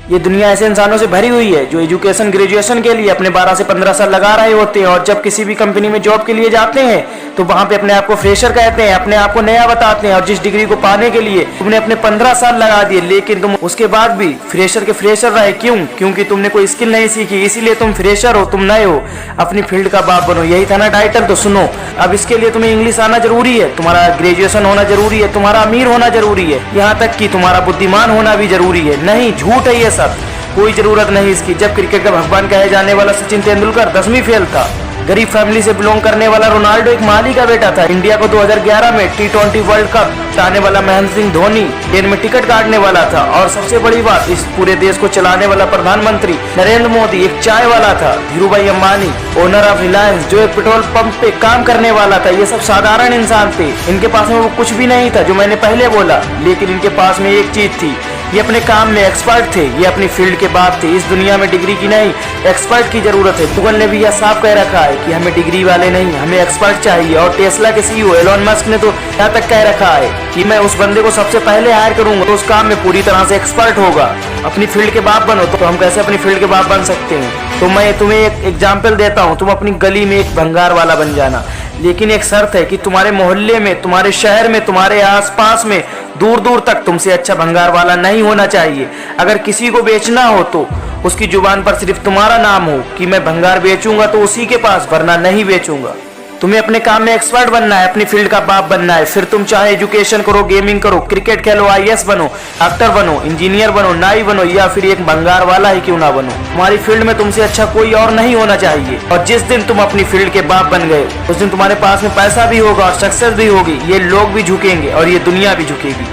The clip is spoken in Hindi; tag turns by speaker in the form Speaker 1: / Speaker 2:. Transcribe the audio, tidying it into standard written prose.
Speaker 1: ये दुनिया ऐसे इंसानों से भरी हुई है जो एजुकेशन ग्रेजुएशन के लिए अपने 12 से 15 साल लगा रहे होते हैं और जब किसी भी कंपनी में जॉब के लिए जाते हैं तो वहां पे अपने आप को फ्रेशर कहते हैं, अपने आप को नया बताते हैं और जिस डिग्री को पाने के लिए तुमने अपने 15 साल लगा दिए लेकिन तुम उसके बाद भी फ्रेशर के फ्रेशर रहे। क्यों? क्योंकि तुमने कोई स्किल नहीं सीखी, इसीलिए तुम फ्रेशर हो, तुम नए हो। अपनी फील्ड का बाप बनो, यही था ना टाइटल। तो सुनो, अब इसके लिए तुम्हें इंग्लिश आना जरूरी है, तुम्हारा ग्रेजुएशन होना जरूरी है, तुम्हारा अमीर होना जरूरी है, यहाँ तक कि तुम्हारा बुद्धिमान होना भी जरूरी है। नहीं, झूठ है ये सब, कोई जरूरत नहीं इसकी। जब क्रिकेट का भगवान कहे जाने वाला सचिन तेंदुलकर 10वीं फेल था, गरीब फैमिली से बिलोंग करने वाला रोनाल्डो एक माली का बेटा था, इंडिया को 2011 में T20 वर्ल्ड कप जिताने वाला महेंद्र सिंह धोनी ट्रेन में टिकट काटने वाला था, और सबसे बड़ी बात, इस पूरे देश को चलाने वाला प्रधानमंत्री नरेंद्र मोदी एक चाय वाला था, धीरूभाई अंबानी ओनर ऑफ रिलायंस जो एक पेट्रोल पंप पे काम करने वाला था। ये सब साधारण इंसान थे, इनके पास में वो कुछ भी नहीं था जो मैंने पहले बोला, लेकिन इनके पास में एक चीज थी, ये अपने काम में एक्सपर्ट थे, ये अपनी फील्ड के बाप थे। इस दुनिया में डिग्री की नहीं, एक्सपर्ट की जरूरत है। गूगल ने भी यह साफ कह रखा है कि हमें डिग्री वाले नहीं, हमें एक्सपर्ट चाहिए। और टेस्ला के सीईओ एलोन मस्क ने तो यहाँ तक कह रखा है कि मैं उस बंदे को सबसे पहले हायर करूंगा तो उस काम में पूरी तरह से एक्सपर्ट होगा। अपनी फील्ड के बाप बनो। तो हम कैसे अपनी फील्ड के बाप बन सकते हैं? तो मैं तुम्हें एक एग्जाम्पल देता हूँ, तुम अपनी गली में एक भंगार वाला बन जाना, लेकिन एक शर्त है कि तुम्हारे मोहल्ले में, तुम्हारे शहर में, तुम्हारे आसपास में दूर दूर तक तुमसे अच्छा भंगार वाला नहीं होना चाहिए। अगर किसी को बेचना हो तो उसकी जुबान पर सिर्फ तुम्हारा नाम हो कि मैं भंगार बेचूंगा तो उसी के पास, वरना नहीं बेचूंगा। तुम्हें अपने काम में एक्सपर्ट बनना है, अपनी फील्ड का बाप बनना है। फिर तुम चाहे एजुकेशन करो, गेमिंग करो, क्रिकेट खेलो, IAS बनो, डॉक्टर बनो, इंजीनियर बनो, नाई बनो, या फिर एक भंगार वाला ही क्यों ना बनो, तुम्हारी फील्ड में तुमसे अच्छा कोई और नहीं होना चाहिए। और जिस दिन तुम अपनी फील्ड के बाप बन गए उस दिन तुम्हारे पास में पैसा भी होगा और सक्सेस भी होगी, ये लोग भी झुकेंगे और ये दुनिया भी झुकेगी।